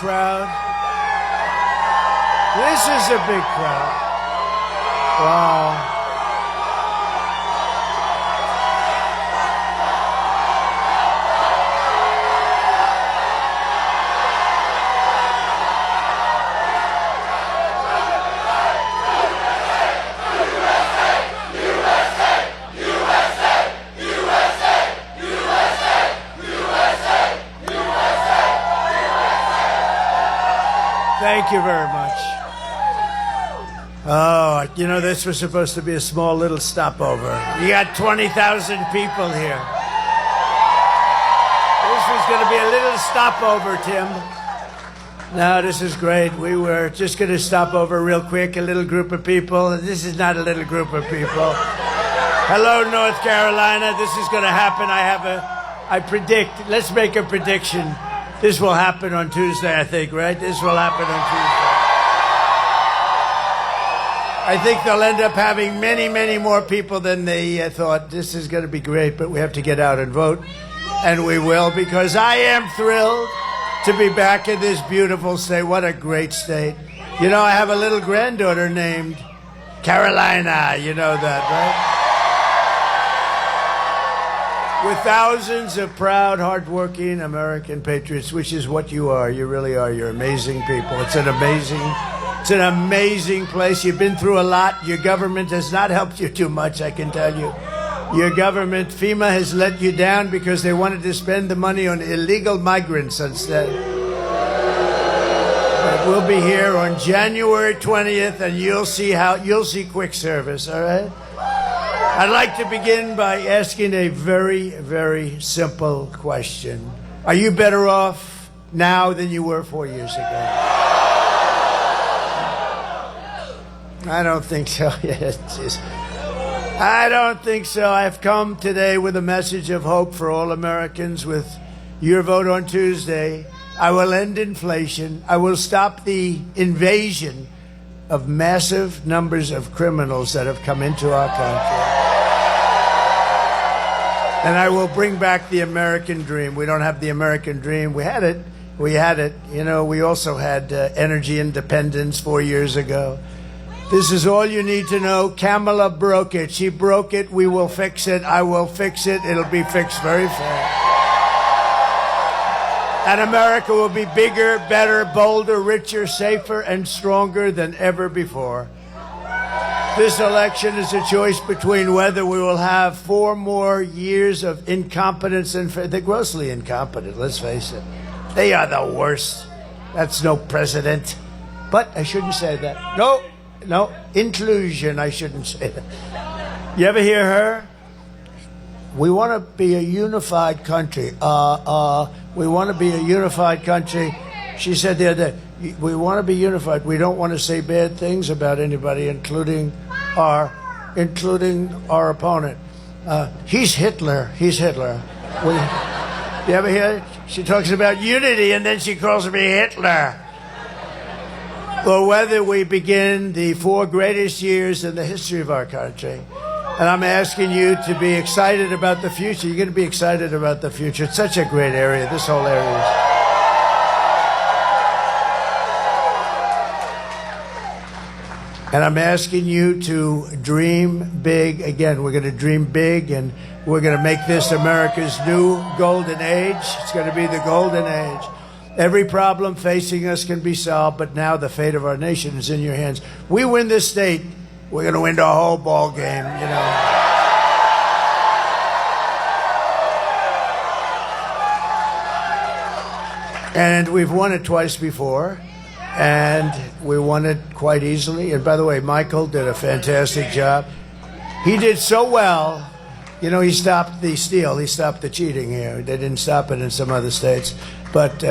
Crowd. This is a big crowd. Wow. Thank you very much. Oh, you know, this was supposed to be a small little stopover. You got 20,000 people here. This was going to be a little stopover, Tim. No, this is great. We were just going to stop over real quick, a little group of people. This is not a little group of people. Hello, North Carolina. This is going to happen. I predict, let's make a prediction. This will happen on Tuesday, I think, right? This will happen on Tuesday. I think they'll end up having many, many more people than they thought. This is going to be great, but we have to get out and vote. And we will, because I am thrilled to be back in this beautiful state. What a great state. You know, I have a little granddaughter named Carolina. You know that, right? With thousands of proud, hardworking American patriots, which is what you are. You really are. You're amazing people. It's an amazing place. You've been through a lot. Your government has not helped you too much, I can tell you. Your government, FEMA, has let you down because they wanted to spend the money on illegal migrants instead. But we'll be here on January 20th, and you'll see quick service, all right? I'd like to begin by asking a very, very simple question. Are you better off now than you were 4 years ago? I don't think so. I don't think so. I've come today with a message of hope for all Americans. With your vote on Tuesday, I will end inflation. I will stop the invasion of massive numbers of criminals that have come into our country. And I will bring back the American dream. We don't have the American dream. We had it. You know, we also had energy independence 4 years ago. This is all you need to know. Kamala broke it. She broke it. We will fix it. I will fix it. It'll be fixed very fast. And America will be bigger, better, bolder, richer, safer, and stronger than ever before. This election is a choice between whether we will have 4 more years of incompetence and they're grossly incompetent, let's face it. They are the worst. That's no president. But I shouldn't say that. No, inclusion, I shouldn't say that. You ever hear her? We want to be a unified country. We want to be a unified country. She said the other day, we want to be unified. We don't want to say bad things about anybody, including our opponent. He's Hitler. You ever hear it? She talks about unity, and then she calls me Hitler. Or whether we begin the 4 greatest years in the history of our country. And I'm asking you to be excited about the future. You're going to be excited about the future. It's such a great area, this whole area is. And I'm asking you to dream big. Again, we're going to dream big, and we're going to make this America's new golden age. It's going to be the golden age. Every problem facing us can be solved, but now the fate of our nation is in your hands. We win this state, we're going to win the whole ball game, you know. And we've won it twice before. And we won it quite easily. And by the way, Michael did a fantastic job. He did so well. You know, he stopped the steal. He stopped the cheating here. They didn't stop it in some other states. But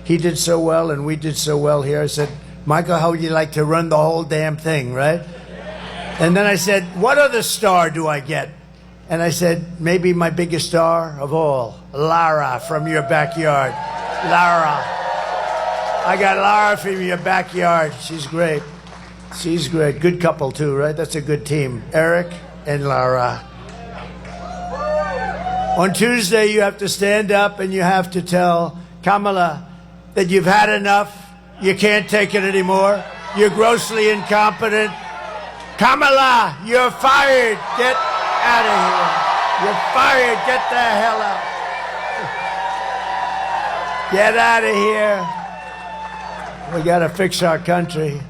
he did so well, and we did so well here. I said, Michael, how would you like to run the whole damn thing, right? And then I said, what other star do I get? And I said, maybe my biggest star of all, Lara from your backyard. Lara. I got Lara from your backyard. She's great. She's great. Good couple, too, right? That's a good team. Eric and Lara. On Tuesday, you have to stand up and you have to tell Kamala, that you've had enough, you can't take it anymore, you're grossly incompetent. Kamala, you're fired. Get out of here. You're fired. Get the hell out. Get out of here. We got to fix our country.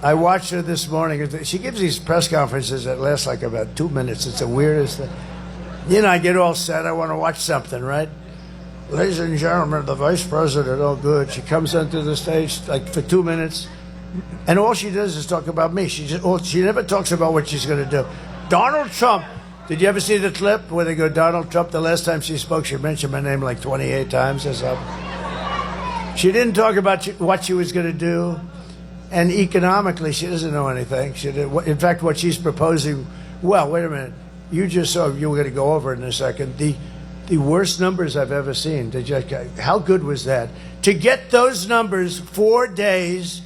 I watched her this morning. She gives these press conferences that last like about 2 minutes. It's the weirdest thing. You know, I get all set. I want to watch something, right? Ladies and gentlemen, the vice president, oh good. She comes onto the stage like for 2 minutes, and all she does is talk about me. She never talks about what she's going to do. Donald Trump. Did you ever see the clip where they go, Donald Trump? The last time she spoke, she mentioned my name like 28 times or something. She didn't talk about what she was going to do. And economically, she doesn't know anything. In fact, what she's proposing, well, wait a minute. You just saw, you were going to go over it in a second, the worst numbers I've ever seen. How good was that? To get those numbers 4 days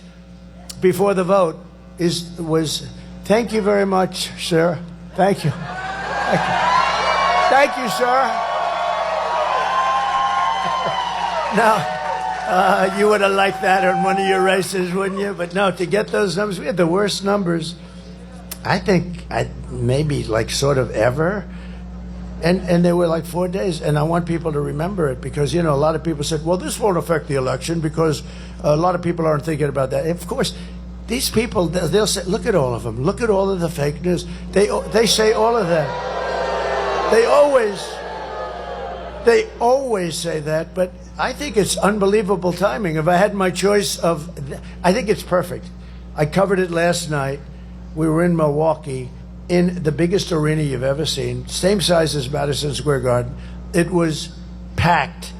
before the vote was, thank you very much, sir. Thank you. Thank you, sir. Now, you would have liked that on one of your races, wouldn't you? But no, to get those numbers, we had the worst numbers, I think, maybe like sort of ever. And they were like 4 days. And I want people to remember it because, you know, a lot of people said, well, this won't affect the election because a lot of people aren't thinking about that. Of course, these people, they'll say, look at all of them. Look at all of the fake news. They say all of that. They always say that, but I think it's unbelievable timing. If I had my choice I think it's perfect. I covered it last night. We were in Milwaukee in the biggest arena you've ever seen, same size as Madison Square Garden. It was packed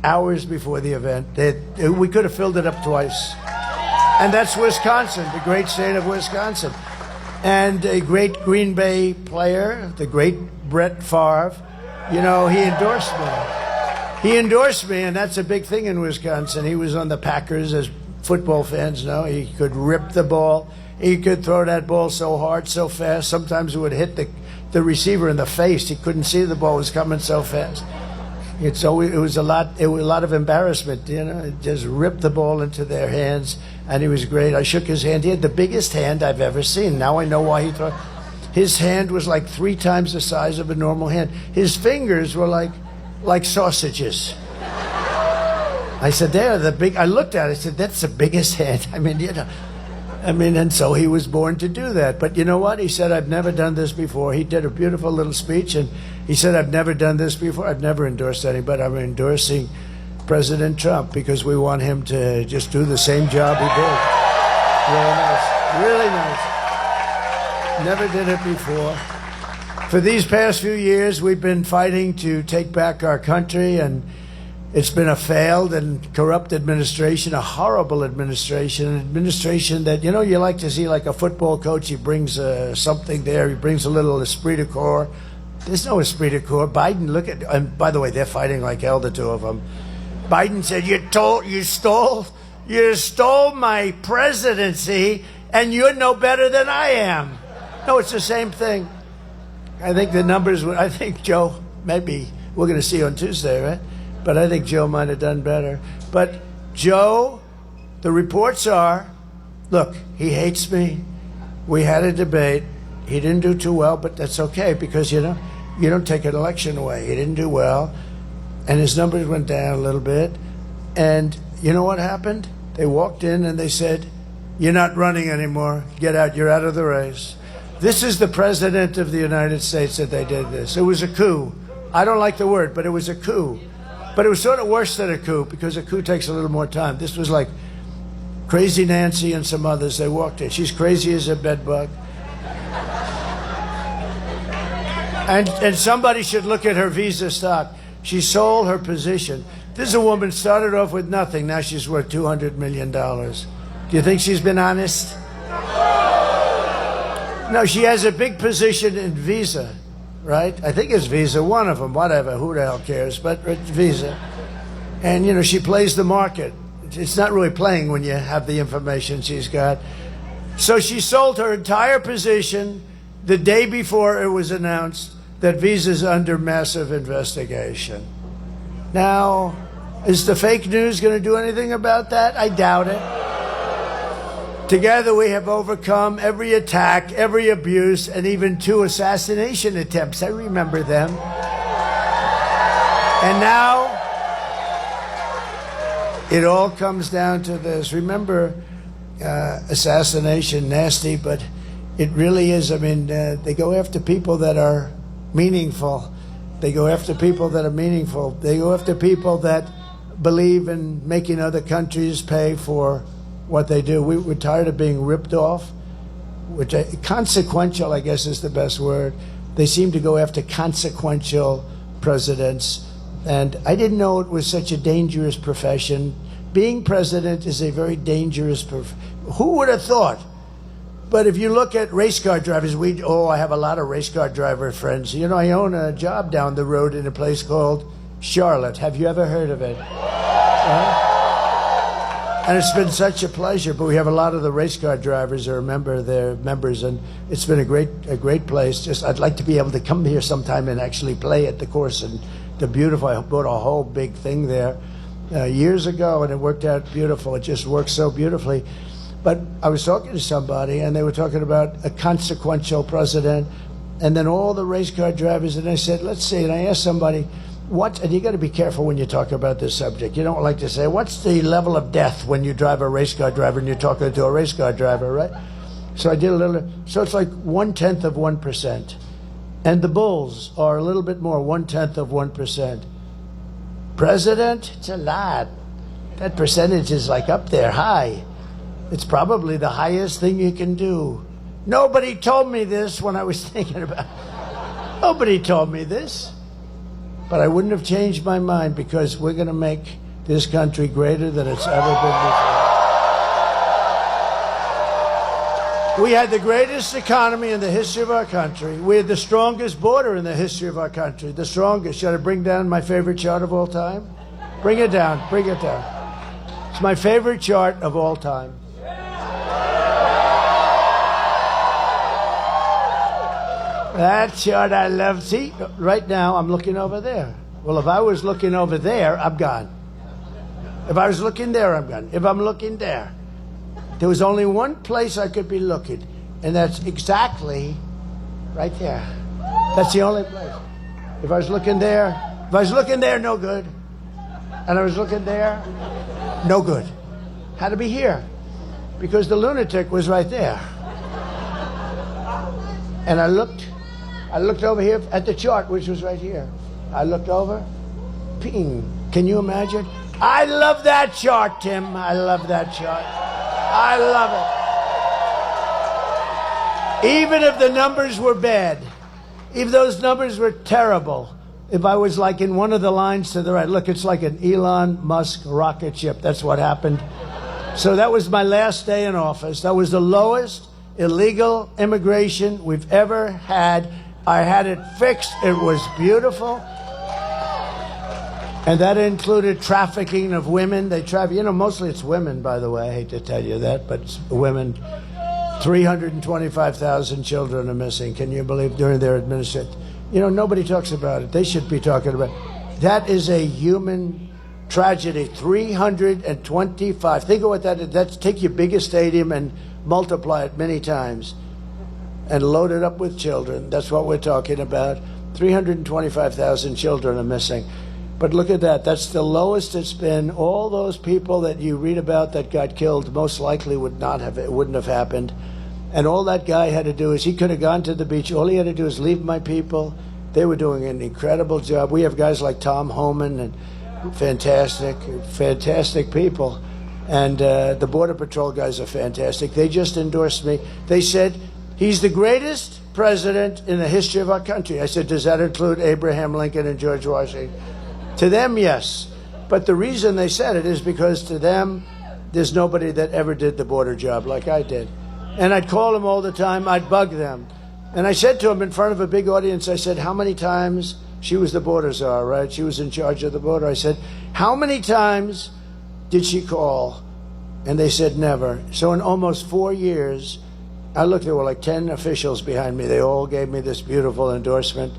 hours before the event. We could have filled it up twice. And that's Wisconsin, the great state of Wisconsin. And a great Green Bay player, the great Brett Favre, you know, he endorsed me. He endorsed me, and that's a big thing in Wisconsin. He was on the Packers, as football fans know. He could rip the ball. He could throw that ball so hard, so fast. Sometimes it would hit the receiver in the face. He couldn't see the ball was coming so fast. It was a lot of embarrassment, you know. It just ripped the ball into their hands, and he was great. I shook his hand. He had the biggest hand I've ever seen. Now I know why he threw. His hand was like 3 times the size of a normal hand. His fingers were like sausages. I said, they're the big. I looked at it. I said, that's the biggest hand. I mean, you know. And so he was born to do that. But you know what? He said, I've never done this before. He did a beautiful little speech, and he said, I've never done this before. I've never endorsed anybody. I'm endorsing President Trump because we want him to just do the same job he did. Really nice. Really nice. Never did it before. For these past few years, we've been fighting to take back our country, and it's been a failed and corrupt administration, a horrible administration, an administration that, you know, you like to see like a football coach. He brings something there. He brings a little esprit de corps. There's no esprit de corps. Biden, look at, and by the way, they're fighting like hell, the two of them. Biden said, you stole my presidency, and you're no better than I am. No, it's the same thing. I think the numbers, I think Joe, maybe, we're going to see on Tuesday, right? But I think Joe might have done better. But Joe, the reports are, look, he hates me. We had a debate. He didn't do too well, but that's okay because, you know, you don't take an election away. He didn't do well. And his numbers went down a little bit. And you know what happened? They walked in and they said, you're not running anymore. Get out. You're out of the race. This is the president of the United States that they did this. It was a coup. I don't like the word, but it was a coup. But it was sort of worse than a coup because a coup takes a little more time. This was like Crazy Nancy and some others. They walked in. She's crazy as a bedbug. And somebody should look at her Visa stock. She sold her position. This is a woman started off with nothing. Now she's worth $200 million. Do you think she's been honest? No, she has a big position in Visa. Right? I think it's Visa, one of them, whatever, who the hell cares, but it's Visa. And, you know, she plays the market. It's not really playing when you have the information she's got. So she sold her entire position the day before it was announced that Visa's under massive investigation. Now, Is the fake news going to do anything about that? I doubt it. Together we have overcome every attack, every abuse, and even 2 assassination attempts. I remember them. And now it all comes down to this. Remember, assassination, nasty, but it really is. I mean, they go after people that are meaningful. They go after people that are meaningful. They go after people that believe in making other countries pay for what they do. We're tired of being ripped off, consequential, I guess, is the best word. They seem to go after consequential presidents. And I didn't know it was such a dangerous profession. Being president is a very dangerous profession. Who would have thought? But if you look at race car drivers, I have a lot of race car driver friends. You know, I own a job down the road in a place called Charlotte. Have you ever heard of it? And it's been such a pleasure. But we have a lot of the race car drivers are they're members, and it's been a great place. I'd like to be able to come here sometime and actually play at the course. And the beautiful, I bought a whole big thing there years ago, and it worked out beautiful. It just works so beautifully. But I was talking to somebody, and they were talking about a consequential president, and then all the race car drivers, and I said, let's see, and I asked somebody, and you got to be careful when you talk about this subject. You don't like to say, what's the level of death when you drive a race car driver and you're talking to a race car driver, right? So I did so it's like 1/10 of 1%. And the bulls are a little bit more, 1/10 of 1%. President, it's a lot. That percentage is like up there, high. It's probably the highest thing you can do. Nobody told me this when I was thinking about it. Nobody told me this. But I wouldn't have changed my mind, because we're going to make this country greater than it's ever been before. We had the greatest economy in the history of our country. We had the strongest border in the history of our country. The strongest. Should I bring down my favorite chart of all time? Bring it down. Bring it down. It's my favorite chart of all time. That chart I love. See, right now I'm looking over there. Well, if I was looking over there, I'm gone. If I was looking there, I'm gone. If I'm looking there, there was only one place I could be looking, and that's exactly right there. That's the only place. If I was looking there, no good. And I was looking there, no good. Had to be here, because the lunatic was right there. And I looked over here at the chart, which was right here. I looked over, ping. Can you imagine? I love that chart, Tim. I love that chart. I love it. Even if the numbers were bad, if those numbers were terrible, if I was like in one of the lines to the right, look, it's like an Elon Musk rocket ship. That's what happened. So that was my last day in office. That was the lowest illegal immigration we've ever had. I had it fixed. It was beautiful. And that included trafficking of women. They traffic, mostly it's women, by the way. I hate to tell you that, but it's women. 325,000 children are missing. Can you believe, during their administration? Nobody talks about it. They should be talking about it. That is a human tragedy. 325. Think of what that is. That's take your biggest stadium and multiply it many times and load it up with children. That's what we're talking about. 325,000 children are missing. But look at that. That's the lowest it's been. All those people that you read about that got killed most likely wouldn't have happened. And all that guy had to do is, he could have gone to the beach. All he had to do is leave my people. They were doing an incredible job. We have guys like Tom Homan, and fantastic people. And the Border Patrol guys are fantastic. They just endorsed me. They said, he's the greatest president in the history of our country. I said, does that include Abraham Lincoln and George Washington? To them, yes. But the reason they said it is because to them, there's nobody that ever did the border job like I did. And I'd call them all the time. I'd bug them. And I said to them in front of a big audience, I said, how many times, she was the border czar, right? She was in charge of the border. I said, how many times did she call? And they said never. So in almost 4 years, I looked, there were like 10 officials behind me. They all gave me this beautiful endorsement.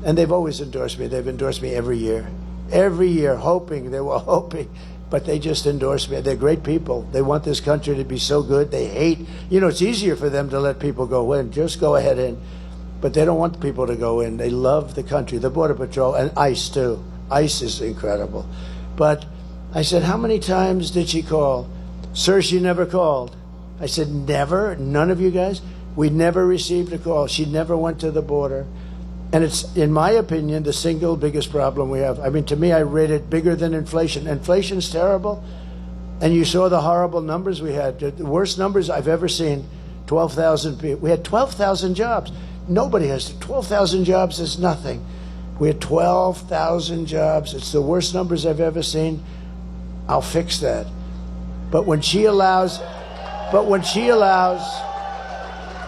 And they've always endorsed me. They've endorsed me every year. every year, hoping, they were hoping, but they just endorse me. They're great people. They want this country to be so good. They hate, it's easier for them to let people go in. Just go ahead in. But they don't want people to go in. They love the country, the Border Patrol, and ICE too. ICE is incredible. But I said, how many times did she call? Sir, she never called. I said, never? None of you guys? We never received a call. She never went to the border. And it's, in my opinion, the single biggest problem we have. I mean, to me, I rate it bigger than inflation. Inflation's terrible. And you saw the horrible numbers we had. The worst numbers I've ever seen. 12,000 people. We had 12,000 jobs. Nobody has 12,000 jobs is nothing. We had 12,000 jobs. It's the worst numbers I've ever seen. I'll fix that. But when she allows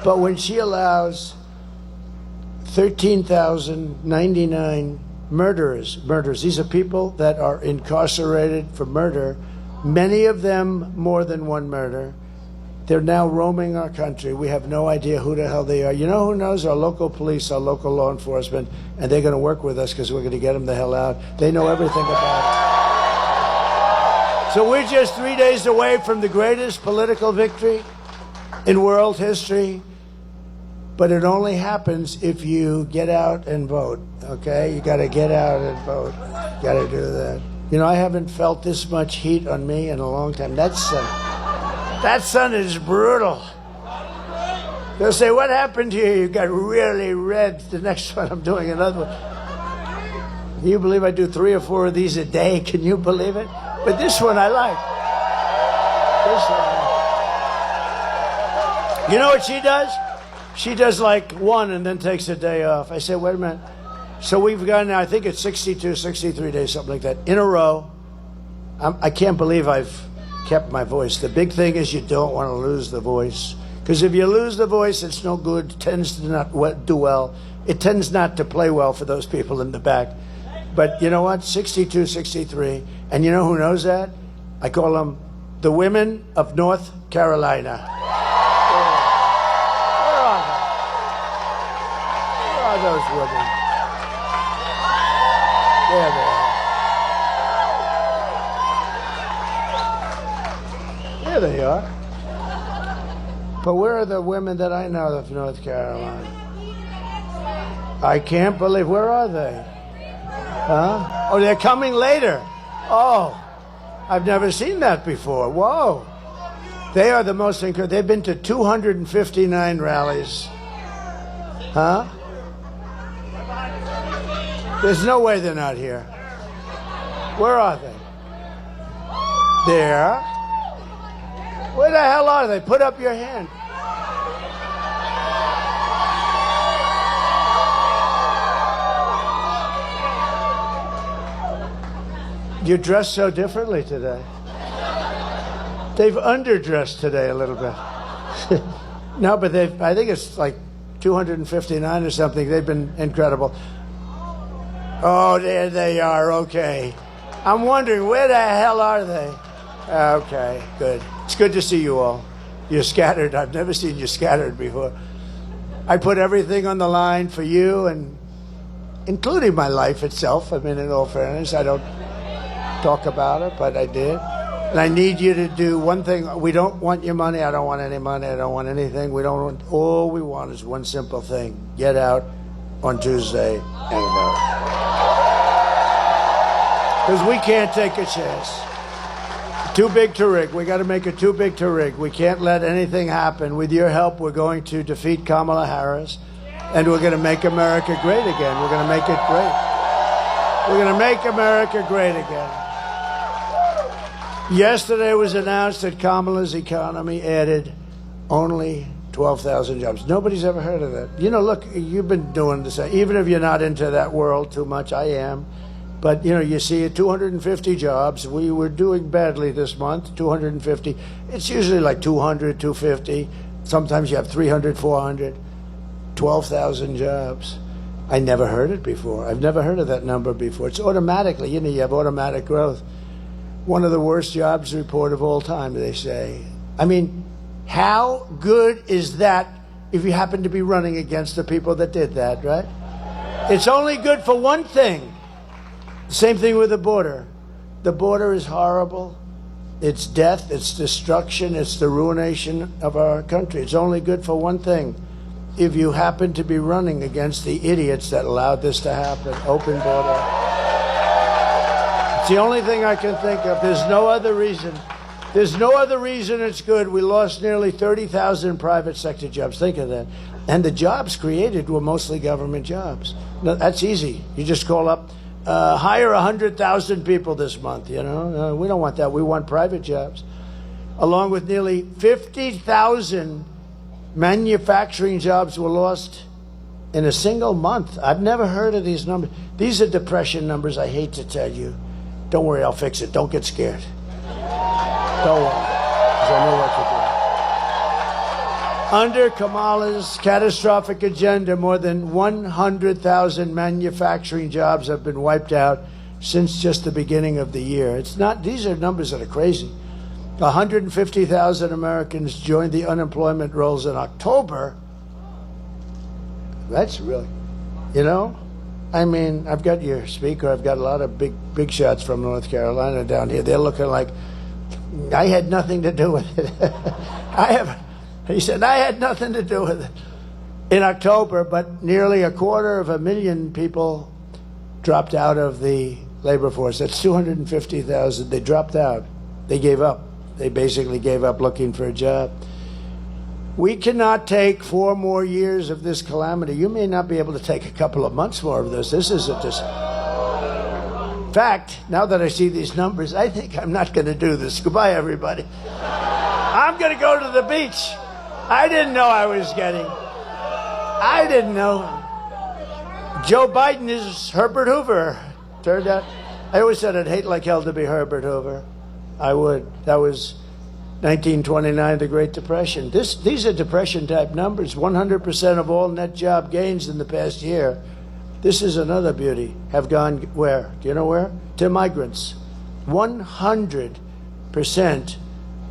13,099 murderers. These are people that are incarcerated for murder, many of them more than one murder. They're now roaming our country. We have no idea who the hell they are. You know who knows? Our local police, our local law enforcement, and they're going to work with us because we're going to get them the hell out. They know everything about it. So we're just 3 days away from the greatest political victory in world history. But it only happens if you get out and vote, okay? You got to get out and vote. You got to do that. I haven't felt this much heat on me in a long time. That sun is brutal. They'll say, what happened to you? You got really red. The next one, I'm doing another one. Can you believe I do 3 or 4 of these a day? Can you believe it? But this one I like. This one I like. You know what she does? She does like one and then takes a day off. I say, wait a minute. So we've gone now, I think it's 62, 63 days, something like that, in a row. I can't believe I've kept my voice. The big thing is you don't want to lose the voice. Because if you lose the voice, it's no good. It tends to not do well. It tends not to play well for those people in the back. But you know what? 62, 63. And you know who knows that? I call them the women of North Carolina. Those women. There they are. There they are. But where are the women that I know of North Carolina? I can't believe. Where are they? Huh? Oh, they're coming later. Oh, I've never seen that before. Whoa. They are the most incredible. They've been to 259 rallies. Huh? There's no way they're not here. Where are they? There. Where the hell are they? Put up your hand. You dress so differently today. They've underdressed today a little bit. No, but I think it's like 259 or something. They've been incredible. Oh, there they are. Okay. I'm wondering, where the hell are they? Okay, good. It's good to see you all. You're scattered. I've never seen you scattered before. I put everything on the line for you, and including my life itself. I mean, in all fairness, I don't talk about it, but I did. And I need you to do one thing. We don't want your money. I don't want any money. I don't want anything. All we want is one simple thing. Get out on Tuesday and vote. Because we can't take a chance. Too big to rig. We got to make it too big to rig. We can't let anything happen. With your help, we're going to defeat Kamala Harris, and we're going to make America great again. We're going to make it great. We're going to make America great again. Yesterday it was announced that Kamala's economy added only 12,000 jobs. Nobody's ever heard of that. Look, you've been doing the same. Even if you're not into that world too much, I am. But, you see it, 250 jobs. We were doing badly this month, 250. It's usually like 200, 250. Sometimes you have 300, 400. 12,000 jobs. I never heard it before. I've never heard of that number before. It's automatically, you have automatic growth. One of the worst jobs report of all time, they say. I mean, how good is that if you happen to be running against the people that did that, right? It's only good for one thing. Same thing with the border. The border is horrible. It's death, it's destruction, it's the ruination of our country. It's only good for one thing. If you happen to be running against the idiots that allowed this to happen, open border. It's the only thing I can think of. There's no other reason. There's no other reason it's good. We lost nearly 30,000 private sector jobs. Think of that. And the jobs created were mostly government jobs. No, that's easy. You just call up, hire 100,000 people this month, you know. We don't want that. We want private jobs. Along with nearly 50,000 manufacturing jobs were lost in a single month. I've never heard of these numbers. These are depression numbers, I hate to tell you. Don't worry, I'll fix it. Don't get scared. Don't worry, 'cause I know what to do. Under Kamala's catastrophic agenda, more than 100,000 manufacturing jobs have been wiped out since just the beginning of the year. It's not, these are numbers that are crazy. 150,000 Americans joined the unemployment rolls in October. That's really, you know? I mean, I've got your speaker. I've got a lot of big shots from North Carolina down here. They're looking like I had nothing to do with it. He said, I had nothing to do with it. In October, but nearly 250,000 people dropped out of the labor force. That's 250,000. They dropped out. They gave up. They basically gave up looking for a job. We cannot take 4 more years of this calamity. You may not be able to take a couple of months more of this. This isn't just... In fact, now that I see these numbers, I think I'm not going to do this. Goodbye, everybody. I'm going to go to the beach. I didn't know I was getting... I didn't know. Joe Biden is Herbert Hoover. Turned out... I always said I'd hate like hell to be Herbert Hoover. I would. That was 1929, the Great Depression. These are Depression-type numbers. 100% of all net job gains in the past year. This is another beauty. Have gone where? Do you know where? To migrants. 100%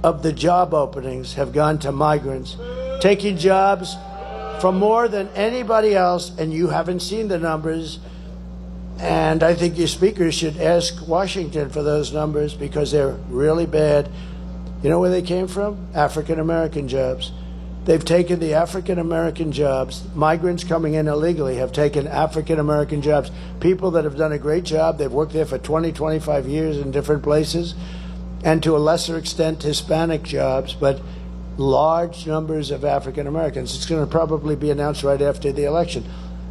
of the job openings have gone to migrants, taking jobs from more than anybody else, and you haven't seen the numbers. And I think your speakers should ask Washington for those numbers because they're really bad. You know where they came from? African-American jobs. They've taken the African-American jobs. Migrants coming in illegally have taken African-American jobs. People that have done a great job. They've worked there for 20, 25 years in different places. And to a lesser extent, Hispanic jobs, but large numbers of African-Americans. It's going to probably be announced right after the election.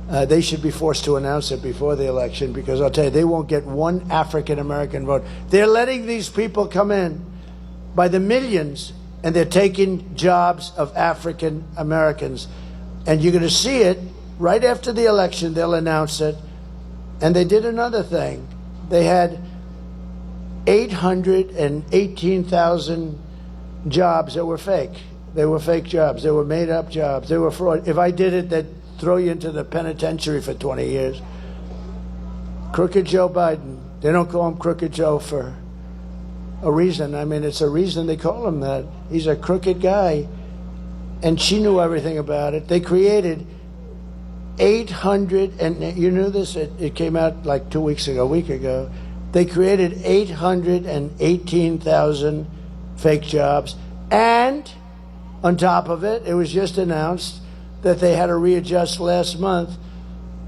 They should be forced to announce it before the election because I'll tell you, they won't get one African-American vote. They're letting these people come in by the millions, and they're taking jobs of African Americans. And you're going to see it right after the election. They'll announce it. And they did another thing. They had 818,000 jobs that were fake. They were fake jobs. They were made-up jobs. They were fraud. If I did it, they'd throw you into the penitentiary for 20 years. Crooked Joe Biden. They don't call him Crooked Joe for a reason. I mean, it's a reason they call him that. He's a crooked guy. And she knew everything about it. They created 800, and you knew this? It came out like 2 weeks ago, a week ago. They created 818,000 fake jobs. And on top of it, it was just announced that they had to readjust last month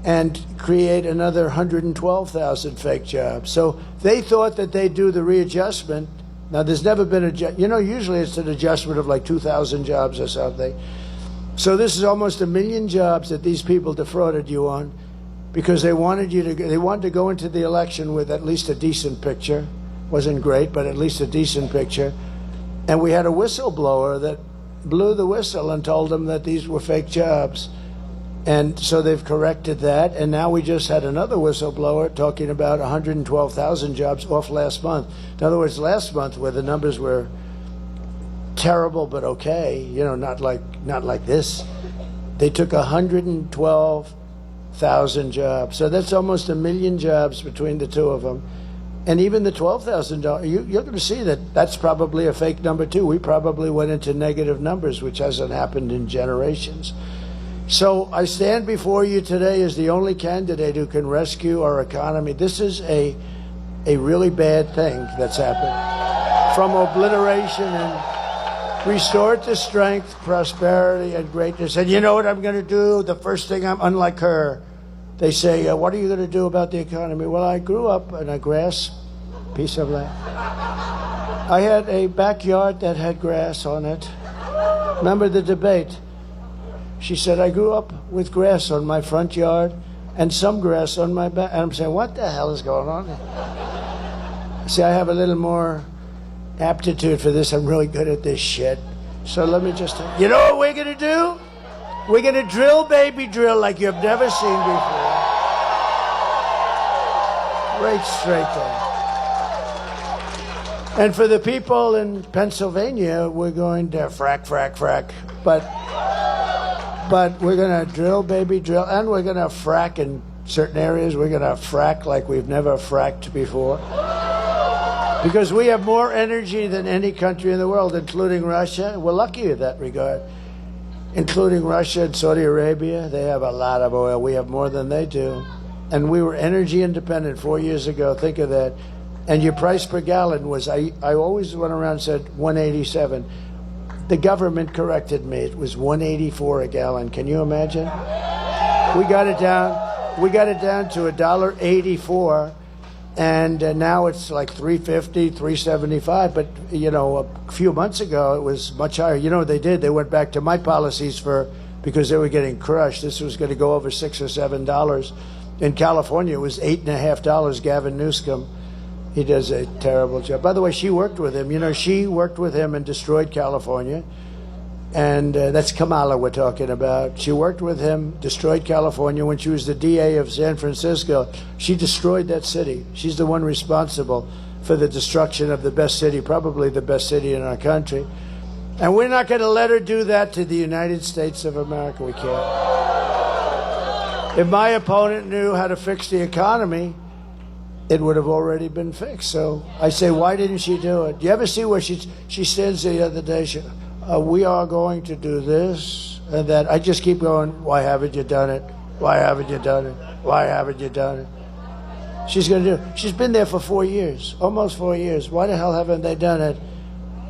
and create another 112,000 fake jobs. So they thought that they'd do the readjustment. Now, there's never been usually it's an adjustment of like 2,000 jobs or something. So this is almost 1 million jobs that these people defrauded you on because they wanted to go into the election with at least a decent picture. Wasn't great, but at least a decent picture. And we had a whistleblower that blew the whistle and told them that these were fake jobs. And so they've corrected that. And now we just had another whistleblower talking about 112,000 jobs off last month. In other words, last month where the numbers were terrible but okay, not like this, they took 112,000 jobs. So that's almost 1 million jobs between the two of them. And even the $12,000, you're going to see that that's probably a fake number too. We probably went into negative numbers, which hasn't happened in generations. So I stand before you today as the only candidate who can rescue our economy. This is a really bad thing that's happened. From obliteration and restore it to strength, prosperity, and greatness. And you know what I'm going to do? The first thing, unlike her, they say, what are you going to do about the economy? Well, I grew up in a grass piece of land. I had a backyard that had grass on it. Remember the debate? She said, I grew up with grass on my front yard and some grass on my back. And I'm saying, what the hell is going on? See, I have a little more aptitude for this. I'm really good at this shit. So let me just, you know what we're going to do? We're going to drill, baby, drill like you've never seen before. Right straight there. And for the people in Pennsylvania, we're going to frack, frack, frack. But we're going to drill, baby, drill, and we're going to frack in certain areas. We're going to frack like we've never fracked before. Because we have more energy than any country in the world, including Russia. We're lucky in that regard. Including Russia and Saudi Arabia. They have a lot of oil. We have more than they do. And we were energy independent 4 years ago. Think of that. And your price per gallon was, I always went around and said 187. The government corrected me. It was 184 a gallon. Can you imagine? We got it down to $1.84, and now it's like $3.50, $3.75. But you know, a few months ago it was much higher. You know what they did? They went back to my policies because they were getting crushed. This was going to go over $6 or $7. In California, it was $8.50. Gavin Newsom. He does a terrible job. By the way, she worked with him. You know, she worked with him and destroyed California. And that's Kamala we're talking about. She worked with him, destroyed California. When she was the DA of San Francisco, she destroyed that city. She's the one responsible for the destruction of the best city, probably the best city in our country. And we're not going to let her do that to the United States of America. We can't. If my opponent knew how to fix the economy, it would have already been fixed. So I say, why didn't she do it? Do you ever see where she stands the other day? We are going to do this and that. I just keep going, why haven't you done it? Why haven't you done it? Why haven't you done it? She's going to do it. She's been there for 4 years, almost 4 years. Why the hell haven't they done it?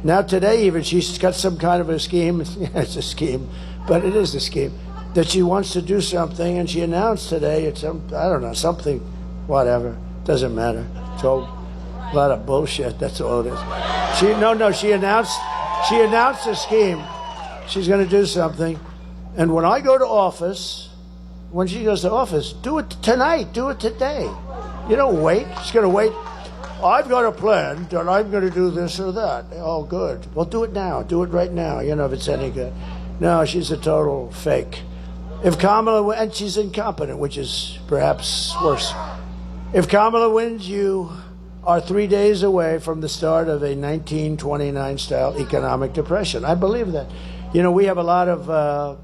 Now today even, she's got some kind of a scheme. Yeah, it's a scheme, but it is a scheme. That she wants to do something, and she announced today, I don't know, something, whatever. Doesn't matter. It's all a lot of bullshit. That's all it is. She announced a scheme. She's going to do something. And when I go to office, when she goes to office, do it tonight. Do it today. You don't wait. She's going to wait. I've got a plan that I'm going to do this or that. Oh, good. Well, do it now. Do it right now. You know, if it's any good. No, she's a total fake. If Kamala, and she's incompetent, which is perhaps worse. If Kamala wins, you are 3 days away from the start of a 1929-style economic depression. I believe that. You know, we have a lot of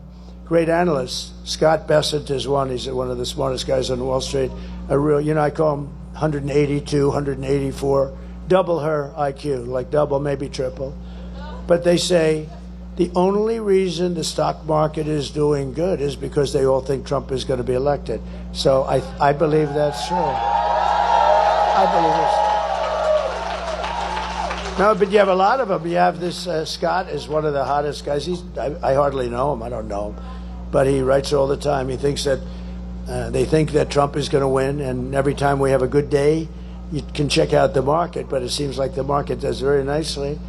great analysts. Scott Bessent is one. He's one of the smartest guys on Wall Street. I call him 182, 184, double her IQ, like double, maybe triple. But they say the only reason the stock market is doing good is because they all think Trump is going to be elected. So I believe that's true. I believe it's. No, but you have a lot of them. You have this Scott is one of the hottest guys. I hardly know him. I don't know him, but he writes all the time. He thinks that they think that Trump is going to win, and every time we have a good day, you can check out the market. But it seems like the market does very nicely.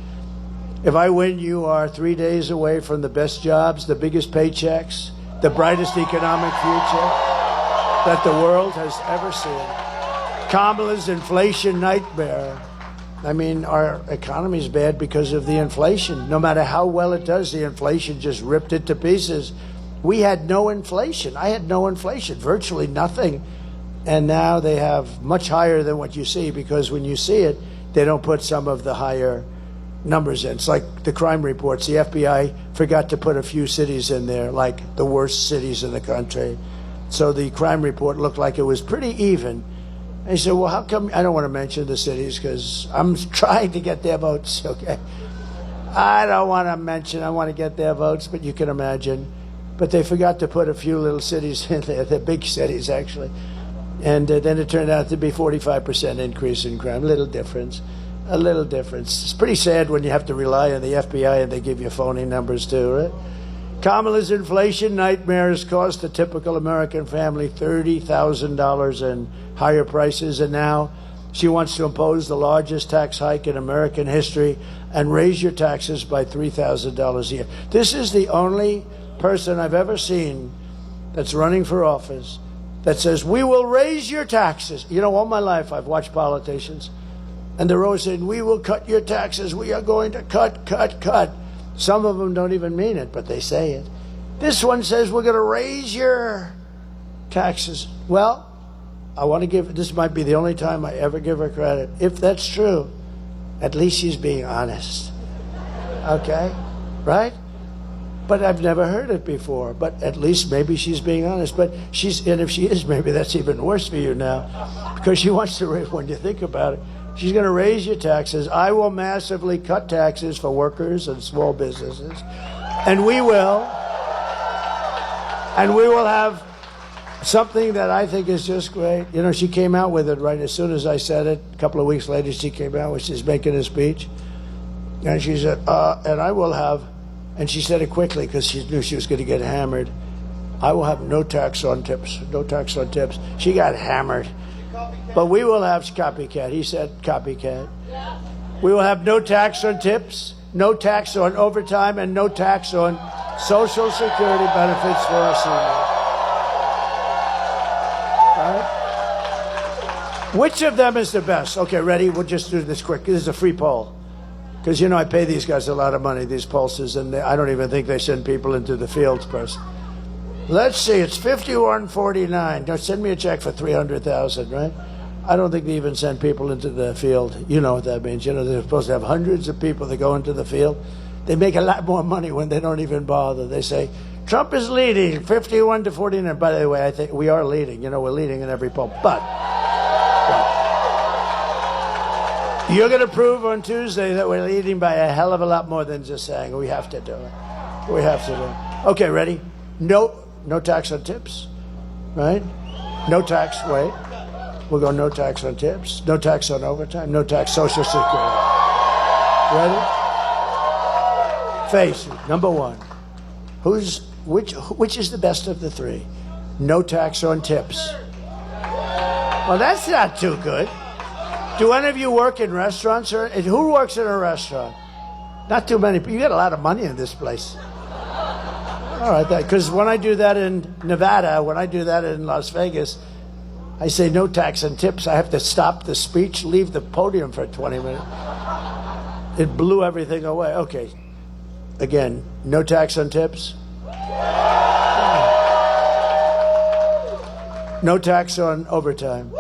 If I win, you are 3 days away from the best jobs, the biggest paychecks, the brightest economic future that the world has ever seen. Kamala's inflation nightmare. I mean, our economy is bad because of the inflation. No matter how well it does, the inflation just ripped it to pieces. We had no inflation. I had no inflation, virtually nothing. And now they have much higher than what you see, because when you see it, they don't put some of the higher numbers in. It's like the crime reports. The FBI forgot to put a few cities in there, like the worst cities in the country. So the crime report looked like it was pretty even. And he said, well, how come? I don't want to mention the cities because I'm trying to get their votes, okay? I don't want to mention, I want to get their votes, but you can imagine. but they forgot to put a few little cities in there, the big cities actually. And then it turned out to be 45% increase in crime. A little difference. It's pretty sad when you have to rely on the FBI and they give you phony numbers too, right? Kamala's inflation nightmares cost a typical American family $30,000 in higher prices, and now she wants to impose the largest tax hike in American history and raise your taxes by $3,000 a year. This is the only person I've ever seen that's running for office that says, we will raise your taxes. You know, all my life I've watched politicians, and they're always saying, we will cut your taxes. We are going to cut. Some of them don't even mean it, but they say it. This one says, we're going to raise your taxes. Well, I want to give, this might be the only time I ever give her credit. If that's true, at least she's being honest. Okay? Right? But I've never heard it before. But at least maybe she's being honest. But and if she is, maybe that's even worse for you now. Because she wants to, when you think about it, she's going to raise your taxes. I will massively cut taxes for workers and small businesses. And we will have something that I think is just great. You know, she came out with it right as soon as I said it. A couple of weeks later, she came out when she's making a speech. And she said, and I will have, and she said it quickly because she knew she was going to get hammered. I will have no tax on tips. No tax on tips. She got hammered. But we will have copycat. He said copycat. We will have no tax on tips, no tax on overtime, and no tax on Social Security benefits for our seniors. Right? Which of them is the best? Okay, ready? We'll just do this quick. This is a free poll. Because, you know, I pay these guys a lot of money, these pollsters, and I don't even think they send people into the fields first. Let's see, it's 51-49. Don't send me a check for $300,000, right? I don't think they even send people into the field. You know what that means. You know, they're supposed to have hundreds of people that go into the field. They make a lot more money when they don't even bother. They say, Trump is leading, 51-49. By the way, I think we are leading. You know, we're leading in every poll. But you're going to prove on Tuesday that we're leading by a hell of a lot more than just saying we have to do it. We have to do it. Okay, ready? No tax on tips, right? No tax, wait. We'll go no tax on tips, no tax on overtime, no tax Social Security. Ready? Face it, number one. Which is the best of the three? No tax on tips. Well, that's not too good. Do any of you work in restaurants? Or who works in a restaurant? Not too many people. You get a lot of money in this place. All right, because when I do that in Nevada, when I do that in Las Vegas, I say no tax on tips. I have to stop the speech, leave the podium for 20 minutes. It blew everything away. Okay, again, no tax on tips. No tax on overtime.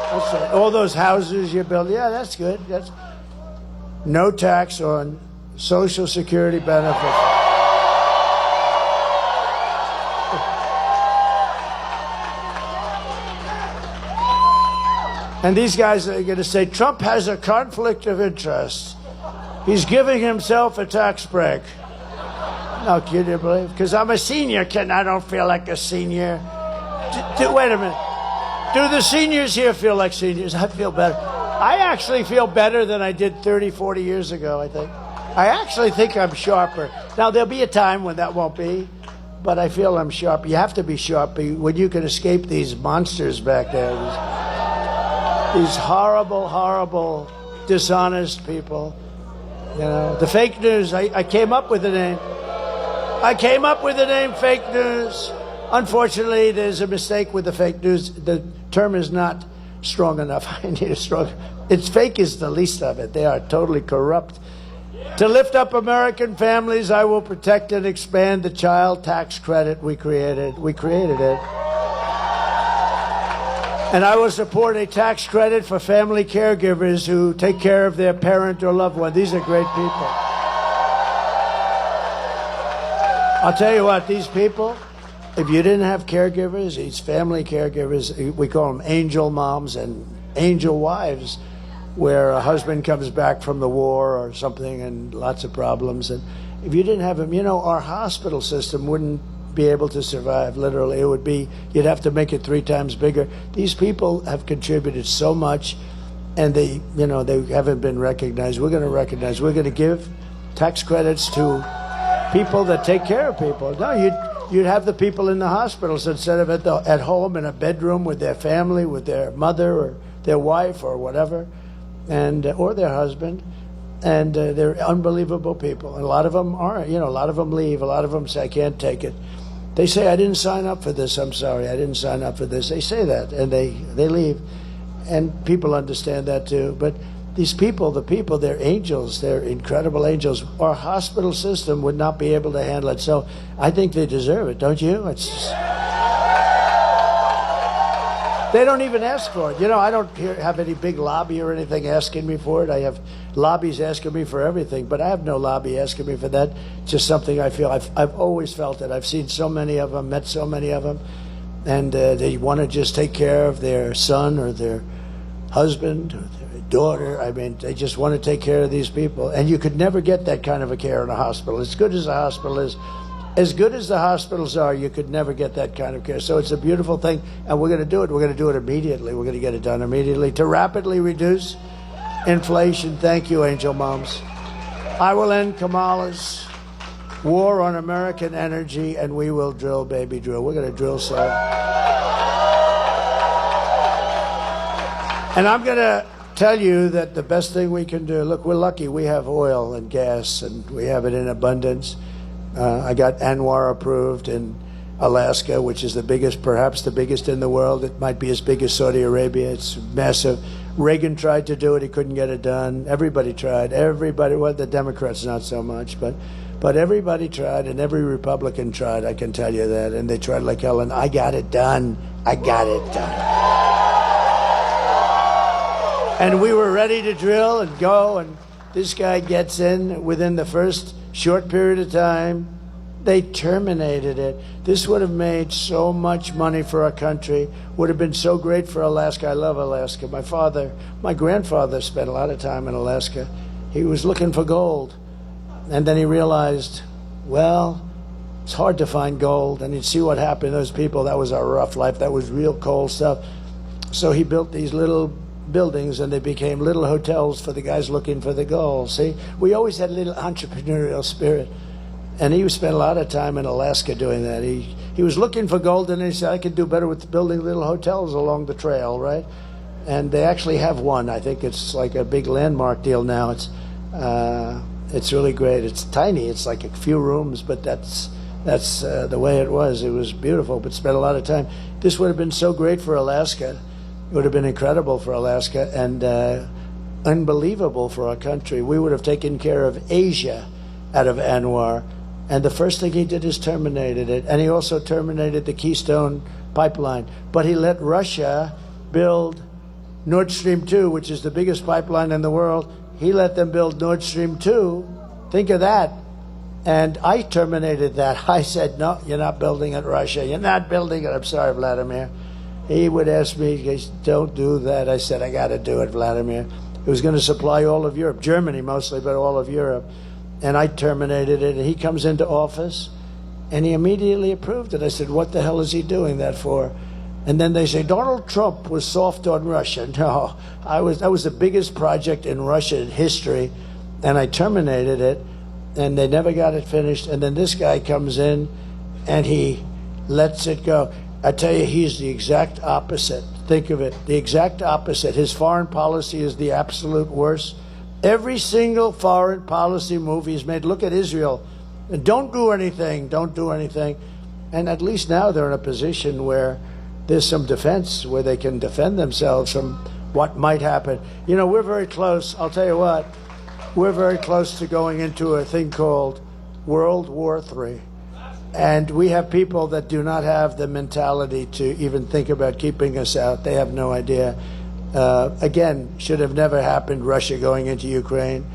That's right. All those houses you build, yeah, that's good. That's no tax on Social Security benefits. And these guys are going to say, Trump has a conflict of interest. He's giving himself a tax break. No, can you believe? Because I'm a senior, I don't feel like a senior. Wait a minute. Do the seniors here feel like seniors? I feel better. I actually feel better than I did 30, 40 years ago, I think. I actually think I'm sharper. Now, there'll be a time when that won't be, but I feel I'm sharp. You have to be sharp when you can escape these monsters back there. These horrible, horrible, dishonest people. You know, the fake news, I came up with the name. I came up with the name fake news. Unfortunately, there's a mistake with the fake news. The term is not strong enough. I need a strong. It's fake is the least of it. They are totally corrupt. To lift up American families, I will protect and expand the child tax credit we created. We created it. And I will support a tax credit for family caregivers who take care of their parent or loved one. These are great people. I'll tell you what, these people, if you didn't have caregivers, these family caregivers, we call them angel moms and angel wives, where a husband comes back from the war or something and lots of problems. And if you didn't have them, our hospital system wouldn't be able to survive. Literally, it would be, you'd have to make it 3 times bigger. These people have contributed so much, and they haven't been recognized. We're going to recognize. We're going to give tax credits to people that take care of people. No, you'd have the people in the hospitals instead of at home in a bedroom with their family, with their mother or their wife or whatever, and or their husband. And they're unbelievable people. And a lot of them aren't. A lot of them leave. A lot of them say, I can't take it. They say, I didn't sign up for this. I'm sorry, I didn't sign up for this. They say that, and they leave. And people understand that too. But these people, they're angels. They're incredible angels. Our hospital system would not be able to handle it. So I think they deserve it, don't you? It's just, they don't even ask for it. I don't have any big lobby or anything asking me for it. I have lobbies asking me for everything, but I have no lobby asking me for that. It's just something I feel. I've always felt it. I've seen so many of them, met so many of them, and they want to just take care of their son or their husband or their daughter. I mean, they just want to take care of these people. And you could never get that kind of a care in a hospital. As good as a hospital is, as good as the hospitals are, you could never get that kind of care. So it's a beautiful thing, and we're going to do it. We're going to do it immediately. We're going to get it done immediately to rapidly reduce inflation. Thank you, Angel Moms. I will end Kamala's war on American energy, and we will drill, baby, drill. We're going to drill some. And I'm going to tell you that the best thing we can do, look, we're lucky. We have oil and gas, and we have it in abundance. I got ANWR approved in Alaska, which is the biggest, perhaps the biggest in the world. It might be as big as Saudi Arabia. It's massive. Reagan tried to do it. He couldn't get it done. Everybody tried. Everybody, well, the Democrats not so much, but everybody tried, and every Republican tried, I can tell you that. And they tried like hell, and I got it done. I got it done. And we were ready to drill and go, and this guy gets in within the first short period of time. They terminated it. This would have made so much money for our country, would have been so great for Alaska. I love Alaska. My grandfather spent a lot of time in Alaska. He was looking for gold, and then he realized, well, it's hard to find gold, and he'd see what happened to those people. That was our rough life. That was real cold stuff. So he built these little buildings, and they became little hotels for the guys looking for the gold. See, we always had a little entrepreneurial spirit, and he spent a lot of time in Alaska doing that. He was looking for gold, and he said, I could do better with building little hotels along the trail, right? And they actually have one. I think it's like a big landmark deal now. It's really great. It's tiny. It's like a few rooms, but that's the way it was. It was beautiful, but spent a lot of time. This would have been so great for Alaska. It would have been incredible for Alaska and unbelievable for our country. We would have taken care of Asia out of ANWR. And the first thing he did is terminated it. And he also terminated the Keystone pipeline. But he let Russia build Nord Stream 2, which is the biggest pipeline in the world. He let them build Nord Stream 2. Think of that. And I terminated that. I said, no, you're not building it, Russia. You're not building it. I'm sorry, Vladimir. He would ask me, don't do that. I said, I got to do it, Vladimir. It was going to supply all of Europe, Germany mostly, but all of Europe. And I terminated it. And he comes into office, and he immediately approved it. I said, what the hell is he doing that for? And then they say, Donald Trump was soft on Russia. No, that was the biggest project in Russian history, and I terminated it, and they never got it finished. And then this guy comes in, and he lets it go. I tell you, he's the exact opposite. Think of it, the exact opposite. His foreign policy is the absolute worst. Every single foreign policy move he's made, look at Israel. Don't do anything, don't do anything. And at least now they're in a position where there's some defense, where they can defend themselves from what might happen. We're very close. I'll tell you what, we're very close to going into a thing called World War III. And we have people that do not have the mentality to even think about keeping us out. They have no idea. Again, should have never happened, Russia going into Ukraine.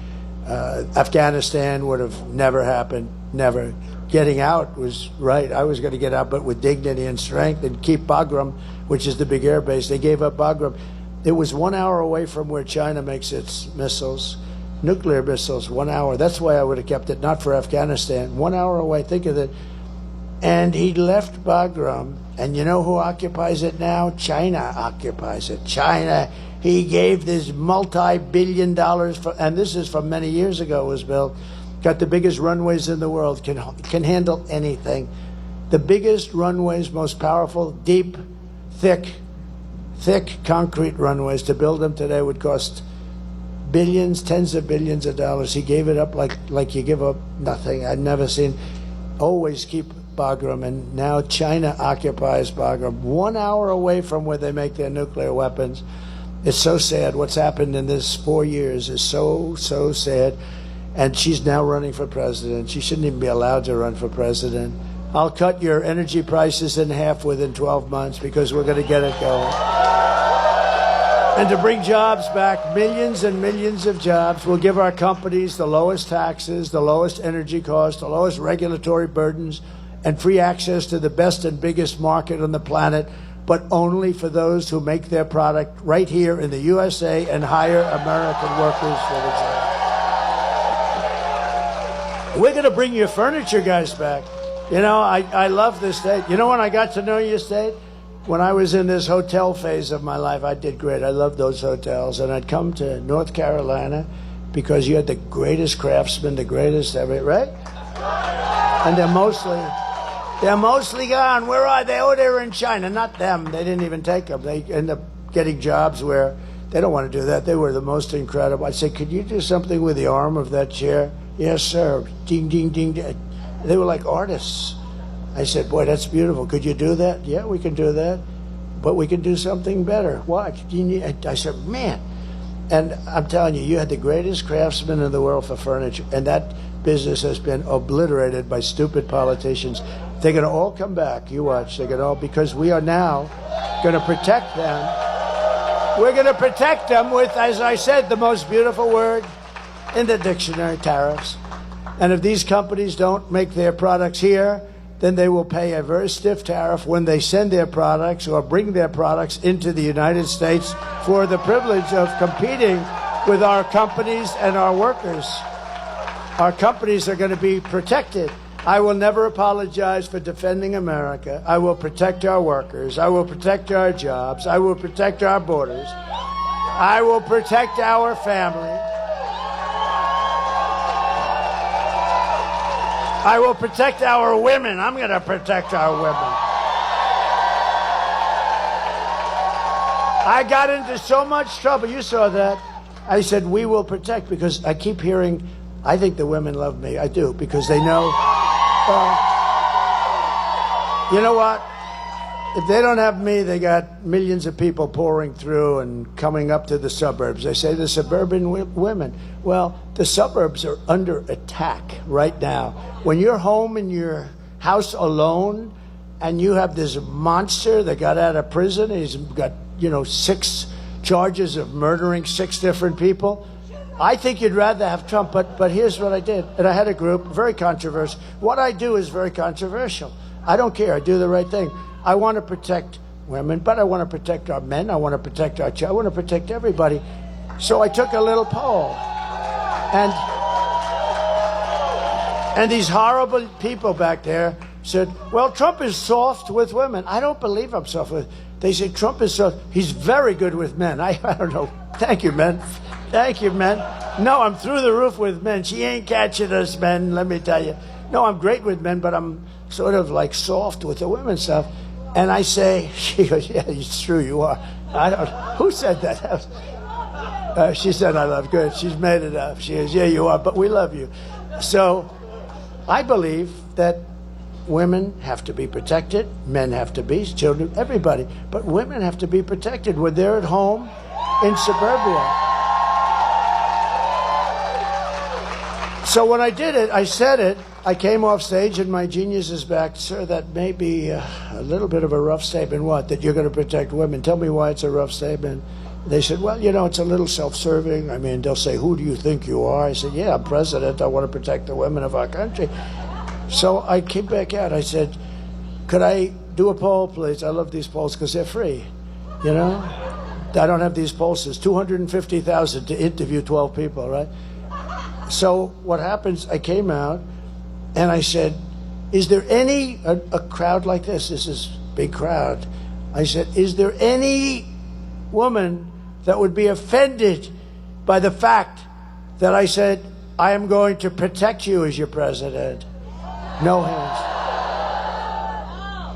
Afghanistan would have never happened, never. Getting out was right. I was going to get out, but with dignity and strength, and keep Bagram, which is the big air base. They gave up Bagram. It was 1 hour away from where China makes its missiles. nuclear missiles 1 hour. That's why I would have kept it, not for Afghanistan. 1 hour away, think of it. And he left Bagram, and you know who occupies it now? China occupies it. China. He gave this multi-billion dollars, and this is from many years ago, was built. Got the biggest runways in the world, can handle anything. The biggest runways, most powerful, deep, thick concrete runways. To build them today would cost billions, tens of billions of dollars. He gave it up like you give up nothing. I'd never seen. Always keep Bagram, and now China occupies Bagram, 1 hour away from where they make their nuclear weapons. It's so sad. What's happened in this 4 years is so sad. And she's now running for president. She shouldn't even be allowed to run for president. I'll cut your energy prices in half within 12 months because we're going to get it going. And to bring jobs back, millions and millions of jobs. We'll give our companies the lowest taxes, the lowest energy costs, the lowest regulatory burdens, and free access to the best and biggest market on the planet, but only for those who make their product right here in the USA and hire American workers for the job. We're going to bring your furniture guys back. You know, I love this state. You know when I got to know your state? When I was in this hotel phase of my life, I did great. I loved those hotels. And I'd come to North Carolina because you had the greatest craftsmen, the greatest everything, right? And they're mostly gone. Where are they? Oh, they're in China. Not them. They didn't even take them. They end up getting jobs where they don't want to do that. They were the most incredible. I said, could you do something with the arm of that chair? Yes, sir. Ding, ding, ding, ding. They were like artists. I said, boy, that's beautiful. Could you do that? Yeah, we can do that. But we can do something better. What? I said, man. And I'm telling you, you had the greatest craftsmen in the world for furniture. And that business has been obliterated by stupid politicians. They're going to all come back. You watch. They're going to all, because we are now going to protect them. We're going to protect them with, as I said, the most beautiful word in the dictionary, tariffs. And if these companies don't make their products here, then they will pay a very stiff tariff when they send their products or bring their products into the United States for the privilege of competing with our companies and our workers. Our companies are going to be protected. I will never apologize for defending America. I will protect our workers. I will protect our jobs. I will protect our borders. I will protect our family. I will protect our women. I'm going to protect our women. I got into so much trouble. You saw that. I said, we will protect, because I keep hearing, I think the women love me. I do, because they know. You know what? If they don't have me, they got millions of people pouring through and coming up to the suburbs. They say the suburban women. Well, the suburbs are under attack right now. When you're home in your house alone and you have this monster that got out of prison, he's got, 6 charges of murdering 6 different people. I think you'd rather have Trump, but here's what I did. And I had a group, very controversial. What I do is very controversial. I don't care. I do the right thing. I want to protect women, but I want to protect our men. I want to protect our children. I want to protect everybody. So I took a little poll. And these horrible people back there said, well, Trump is soft with women. I don't believe I'm soft with. They say Trump is soft. He's very good with men. I don't know. Thank you, men. Thank you, men. No, I'm through the roof with men. She ain't catching us, men, let me tell you. No, I'm great with men, but I'm sort of like soft with the women stuff. And I say, she goes, yeah, it's true, you are. Who said that? She said, I love, good. She's made it up. She goes, yeah, you are, but we love you. So I believe that women have to be protected. Men have to be, children, everybody. But women have to be protected when they're at home in suburbia. So when I did it, I said it, I came off stage and my genius is back. Sir, that may be a little bit of a rough statement. What? That you're going to protect women. Tell me why it's a rough statement. They said, well, it's a little self-serving. I mean, they'll say, who do you think you are? I said, yeah, I'm president. I want to protect the women of our country. So I came back out. I said, could I do a poll, please? I love these polls because they're free. I don't have these polls. It's $250,000 to interview 12 people, right? So what happens, I came out and I said, is there a crowd like this? This is a big crowd. I said, is there any woman that would be offended by the fact that I said, I am going to protect you as your president? No hands.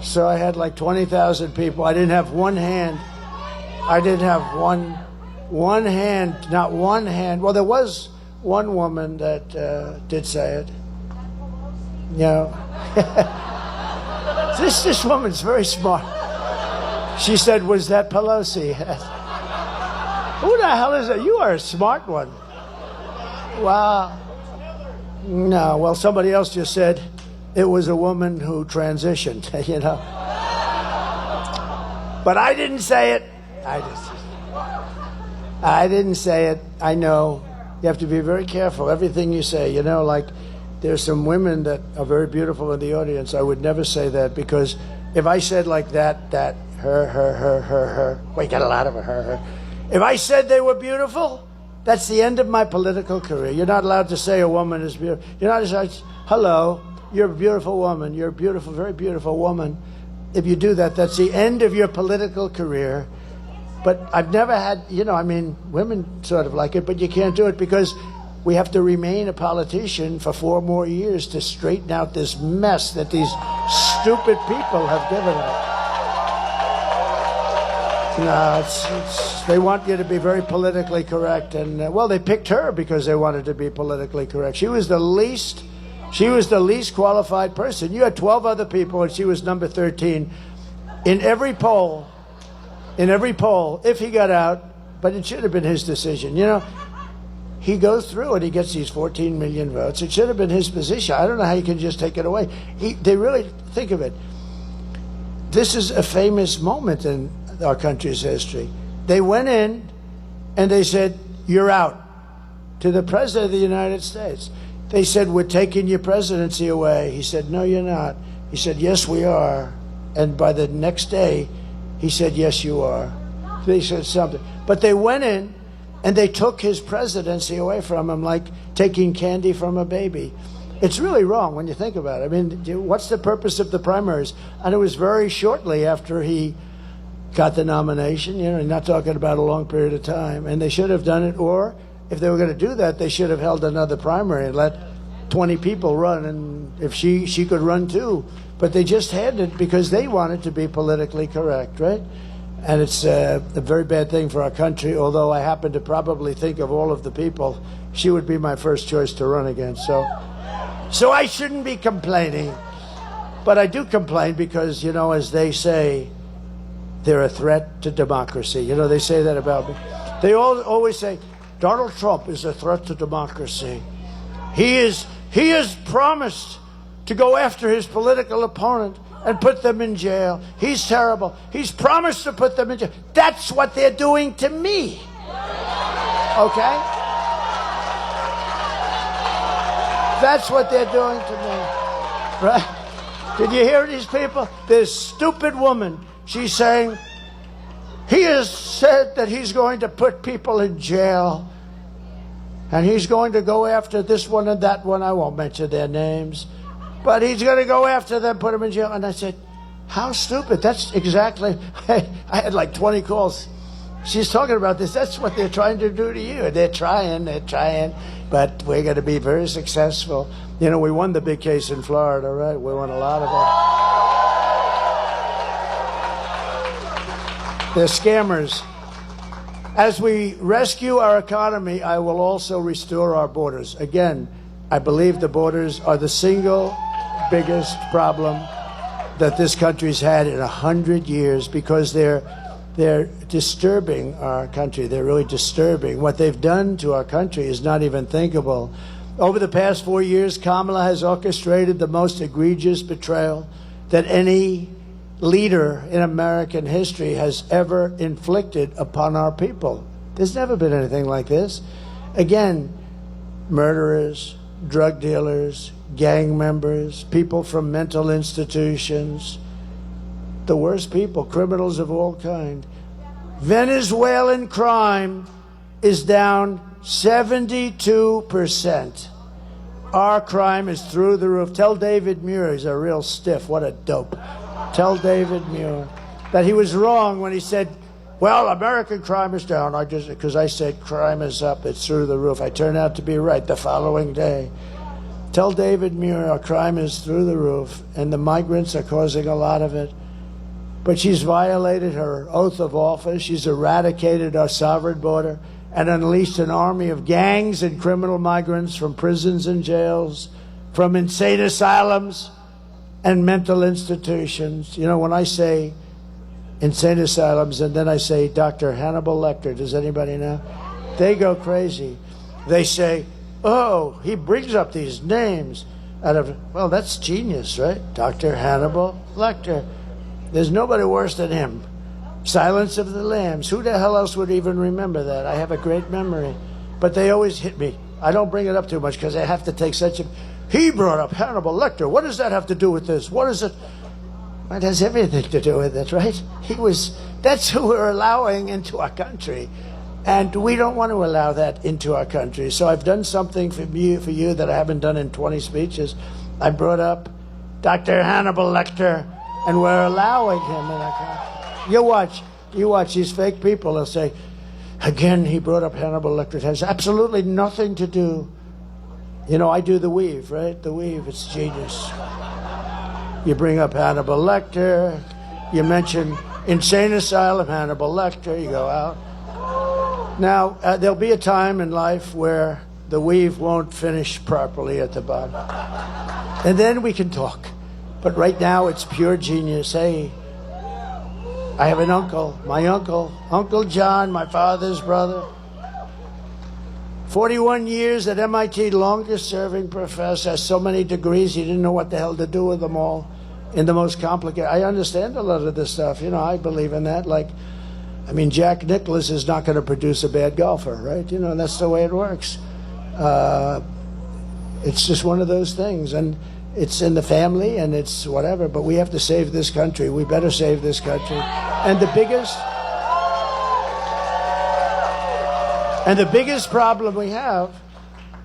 So I had like 20,000 people. I didn't have one hand. I didn't have one hand, not one hand. Well, there was one woman that did say it. You know, this woman's very smart. She said, was that Pelosi? Who the hell is that? You are a smart one. Wow. No, well, somebody else just said it was a woman who transitioned, you know. But I didn't say it. I didn't say it. I know. You have to be very careful, everything you say. You know, like there's some women that are very beautiful in the audience. I would never say that, because if I said like that, her, we got a lot of her. If I said they were beautiful, that's the end of my political career. You're not allowed to say a woman is beautiful. You're not allowed to say, hello, you're a beautiful woman. You're a beautiful, very beautiful woman. If you do that, that's the end of your political career. But I've never had, you know, I mean, women sort of like it, but you can't do it because we have to remain a politician for 4 more years to straighten out this mess that these stupid people have given us. No, they want you to be very politically correct. And, well, they picked her because they wanted to be politically correct. She was the least qualified person. You had 12 other people, and she was number 13. In every poll, if he got out, but it should have been his decision. You know, he goes through and he gets these 14 million votes. It should have been his position. I don't know how you can just take it away. They really think of it. This is a famous moment in our country's history. They went in and they said, you're out, to the President of the United States. They said, we're taking your presidency away. He said, no, you're not. He said, yes, we are. And by the next day, he said, yes, you are. They said something. But they went in and they took his presidency away from him like taking candy from a baby. It's really wrong when you think about it. I mean, what's the purpose of the primaries? And it was very shortly after he got the nomination. You know, you're not talking about a long period of time. And they should have done it, or if they were going to do that, they should have held another primary and let 20 people run, and if she could run too. But they just had it because they wanted to be politically correct, right? And it's a very bad thing for our country, although I happen to probably think of all of the people, she would be my first choice to run against. So I shouldn't be complaining. But I do complain because, you know, as they say, they're a threat to democracy. You know, they say that about me. They always say, Donald Trump is a threat to democracy. He has promised to go after his political opponent and put them in jail. He's terrible. He's promised to put them in jail. That's what they're doing to me. Okay? That's what they're doing to me. Right? Did you hear these people? This stupid woman, she's saying, he has said that he's going to put people in jail. And he's going to go after this one and that one. I won't mention their names. But he's going to go after them, put them in jail. And I said, how stupid. That's exactly, I had like 20 calls. She's talking about this. That's what they're trying to do to you. They're trying. But we're going to be very successful. You know, we won the big case in Florida, right? We won a lot of them. They're scammers. As we rescue our economy, I will also restore our borders. Again, I believe the borders are the single biggest problem that this country's had in 100 years because they're disturbing our country. They're really disturbing. What they've done to our country is not even thinkable. Over the past 4 years, Kamala has orchestrated the most egregious betrayal that any leader in American history has ever inflicted upon our people. There's never been anything like this. Again, murderers, drug dealers, gang members, people from mental institutions, the worst people, criminals of all kind. Venezuelan crime is down 72%. Our crime is through the roof. Tell David Muir he's a real stiff. What a dope. Tell David Muir that he was wrong when he said, well, American crime is down. Because I said crime is up, it's through the roof. I turned out to be right the following day. Tell David Muir our crime is through the roof, and the migrants are causing a lot of it. But she's violated her oath of office. She's eradicated our sovereign border and unleashed an army of gangs and criminal migrants from prisons and jails, from insane asylums and mental institutions. You know, when I say insane asylums and then I say Dr. Hannibal Lecter, does anybody know? They go crazy. They say, oh, he brings up these names out of, well, that's genius, right? Dr. Hannibal Lecter. There's nobody worse than him. Silence of the Lambs. Who the hell else would even remember that? I have a great memory. But they always hit me. I don't bring it up too much because I have to take such a... He brought up Hannibal Lecter. What does that have to do with this? What is it? It has everything to do with it, right? That's who we're allowing into our country. And we don't want to allow that into our country. So I've done something for you that I haven't done in 20 speeches. I brought up Dr. Hannibal Lecter, and we're allowing him in our country. You watch these fake people. They'll say, again, he brought up Hannibal Lecter. It has absolutely nothing to do. You know, I do the weave, right? The weave, it's genius. You bring up Hannibal Lecter. You mention insane asylum, Hannibal Lecter. You go out. Now, there'll be a time in life where the weave won't finish properly at the bottom. And then we can talk. But right now, it's pure genius. Hey, I have an uncle, my uncle, Uncle John, my father's brother. 41 years at MIT, longest serving professor, has so many degrees, he didn't know what the hell to do with them all in the most complicated. I understand a lot of this stuff, you know, I believe in that. Like, I mean, Jack Nicklaus is not going to produce a bad golfer, right? You know, that's the way it works. It's just one of those things. And it's in the family and it's whatever, but we have to save this country. We better save this country. And the biggest problem we have,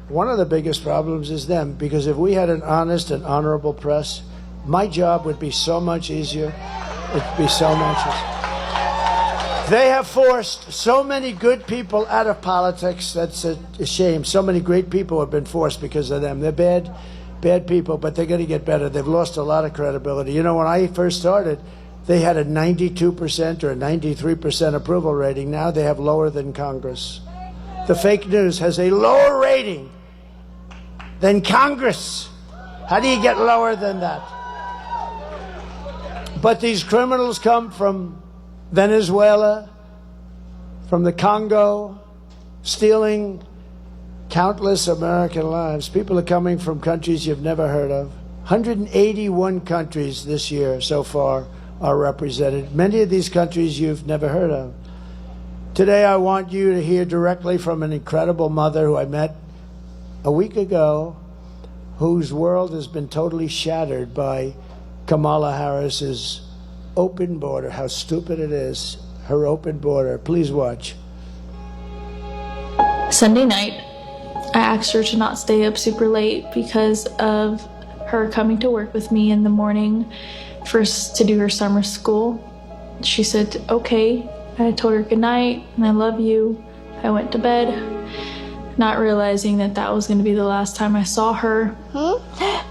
one of the biggest problems is them, because if we had an honest and honorable press, my job would be so much easier. It'd be so much easier. They have forced so many good people out of politics. That's a shame. So many great people have been forced because of them. They're bad people, but they're going to get better. They've lost a lot of credibility. You know, when I first started, they had a 92% or a 93% approval rating. Now they have lower than Congress. The fake news has a lower rating than Congress. How do you get lower than that? But these criminals come from Venezuela, from the Congo, stealing countless American lives. People are coming from countries you've never heard of. 181 countries this year so far are represented. Many of these countries you've never heard of. Today I want you to hear directly from an incredible mother who I met a week ago, whose world has been totally shattered by Kamala Harris's open border. How stupid it is, her open border. Please watch. Sunday night, I asked her to not stay up super late because of her coming to work with me in the morning to do her summer school. She said, okay. I told her good night and I love you. I went to bed, not realizing that that was going to be the last time I saw her.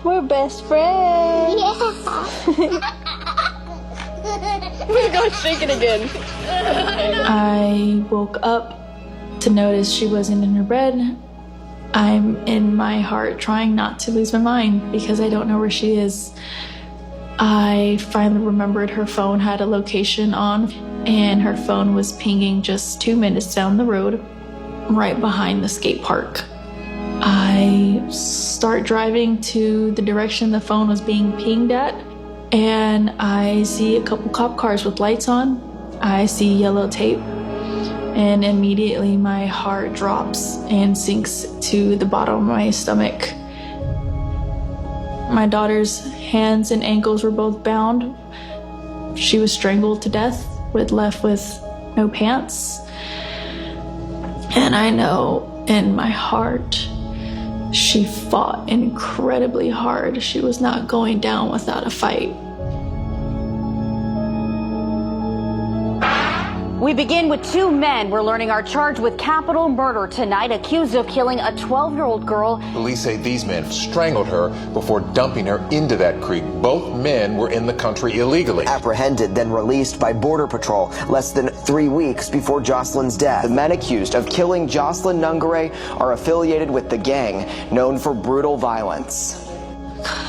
We're best friends. Yeah. We're going to shake it again. I woke up to notice she wasn't in her bed. I'm in my heart trying not to lose my mind because I don't know where she is. I finally remembered her phone had a location on, and her phone was pinging just 2 minutes down the road, right behind the skate park. I start driving to the direction the phone was being pinged at, and I see a couple cop cars with lights on. I see yellow tape, and immediately my heart drops and sinks to the bottom of my stomach. My daughter's hands and ankles were both bound. She was strangled to death, left with no pants. And I know in my heart. She fought incredibly hard. She was not going down without a fight. We begin with two men we're learning are charged with capital murder tonight, accused of killing a 12-year-old girl. Police say these men strangled her before dumping her into that creek. Both men were in the country illegally. Apprehended, then released by Border Patrol less than 3 weeks before Jocelyn's death. The men accused of killing Jocelyn Nungare are affiliated with the gang known for brutal violence.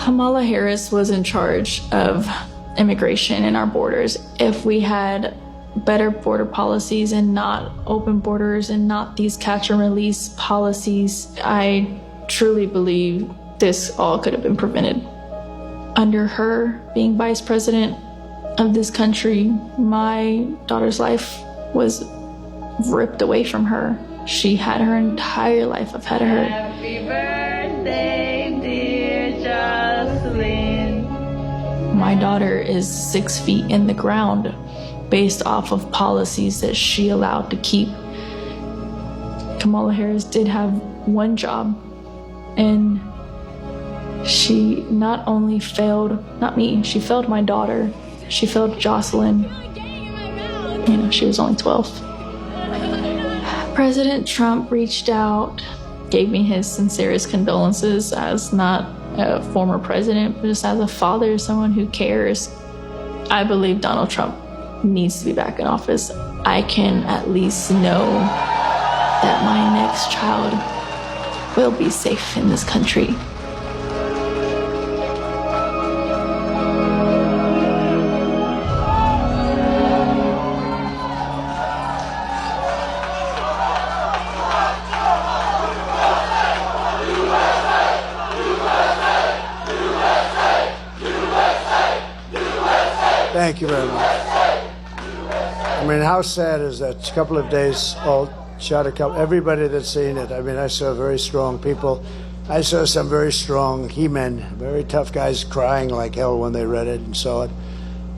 Kamala Harris was in charge of immigration in our borders. If we had better border policies and not open borders and not these catch and release policies, I truly believe this all could have been prevented. Under her being vice president of this country, my daughter's life was ripped away from her. She had her entire life ahead of her. Happy birthday, dear Jocelyn. My daughter is 6 feet in the ground based off of policies that she allowed to keep. Kamala Harris did have one job, and she not only failed, not me, she failed my daughter. She failed Jocelyn. You know, she was only 12. President Trump reached out, gave me his sincerest condolences as not a former president, but just as a father, someone who cares. I believe Donald Trump needs to be back in office. I can at least know that my next child will be safe in this country. Thank you very much. I mean, how sad is that? A couple of days old, shot a couple, everybody that's seen it. I mean, I saw very strong people. I saw some very strong he-men, very tough guys crying like hell when they read it and saw it.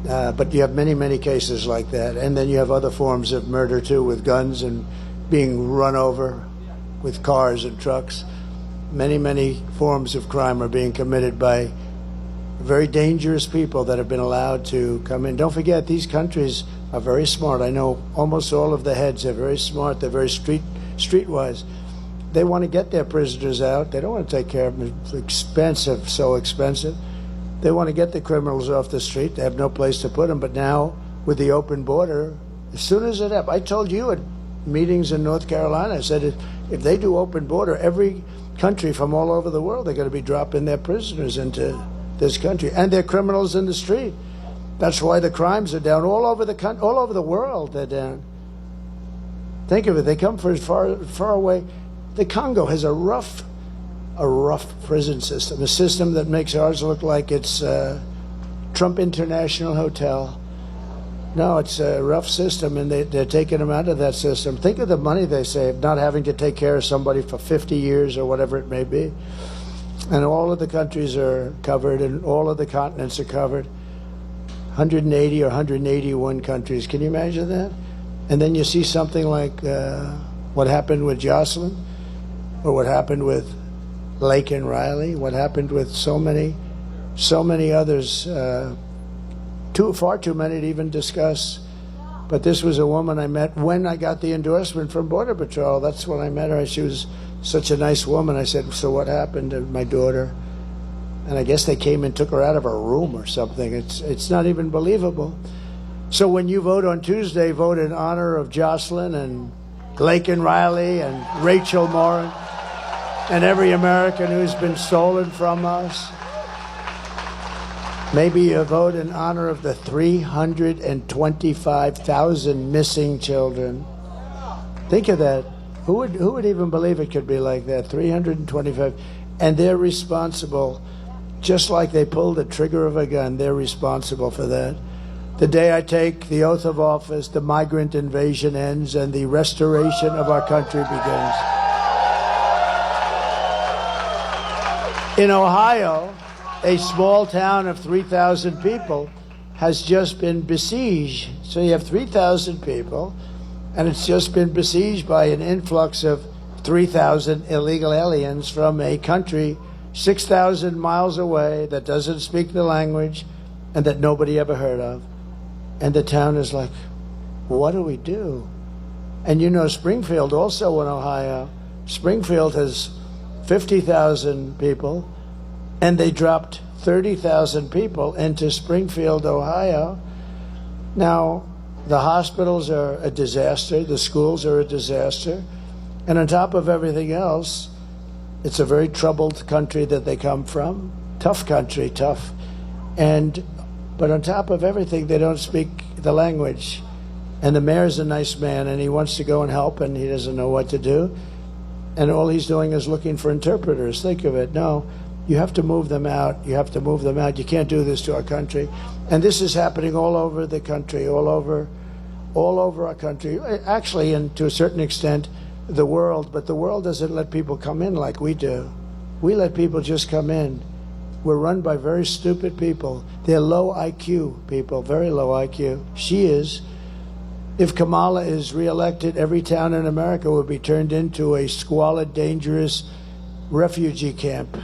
But you have many, many cases like that. And then you have other forms of murder, too, with guns and being run over with cars and trucks. Many, many forms of crime are being committed by very dangerous people that have been allowed to come in. Don't forget, these countries are very smart. I know almost all of the heads are very smart. They're very streetwise. They want to get their prisoners out. They don't want to take care of them. It's expensive, so expensive. They want to get the criminals off the street. They have no place to put them. But now, with the open border, as soon as it happens, I told you at meetings in North Carolina, I said if they do open border, every country from all over the world, they're going to be dropping their prisoners into this country, and they're criminals in the street. That's why the crimes are down all over the world. They're down. Think of it. They come from far away. The Congo has a rough prison system, a system that makes ours look like it's Trump International Hotel. No, it's a rough system, and they're taking them out of that system. Think of the money they save, not having to take care of somebody for 50 years or whatever it may be. And all of the countries are covered, and all of the continents are covered. 180 or 181 countries. Can you imagine that? And then you see something like what happened with Jocelyn, or what happened with Lake and Riley, what happened with so many others. Far too many to even discuss. But this was a woman I met when I got the endorsement from Border Patrol. That's when I met her. She was such a nice woman. I said, so what happened to my daughter? And I guess they came and took her out of her room or something. It's not even believable. So when you vote on Tuesday, vote in honor of Jocelyn and Lake and Riley and Rachel Morin and every American who's been stolen from us. Maybe you vote in honor of the 325,000 missing children. Think of that. Who would even believe it could be like that? 325. And they're responsible, just like they pulled the trigger of a gun, they're responsible for that. The day I take the oath of office, the migrant invasion ends and the restoration of our country begins. In Ohio, a small town of 3,000 people has just been besieged. So you have 3,000 people, and it's just been besieged by an influx of 3,000 illegal aliens from a country 6,000 miles away that doesn't speak the language and that nobody ever heard of. And the town is like, what do we do? And you know, Springfield, also in Ohio, Springfield has 50,000 people, and they dropped 30,000 people into Springfield, Ohio. Now, the hospitals are a disaster, the schools are a disaster, and on top of everything else, it's a very troubled country that they come from. Tough country, tough. But on top of everything, they don't speak the language. And the mayor's a nice man, and he wants to go and help, and he doesn't know what to do. And all he's doing is looking for interpreters. Think of it. No, you have to move them out. You have to move them out. You can't do this to our country. And this is happening all over the country, all over our country. Actually, and to a certain extent, the world. But the world doesn't let people come in like we do. We let people just come in. We're run by very stupid people. They're low IQ people, very low IQ. She is. If Kamala is reelected, every town in America will be turned into a squalid, dangerous refugee camp.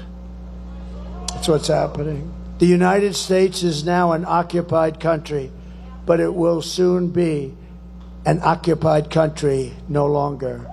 That's what's happening. The United States is now an occupied country, but it will soon be an occupied country no longer.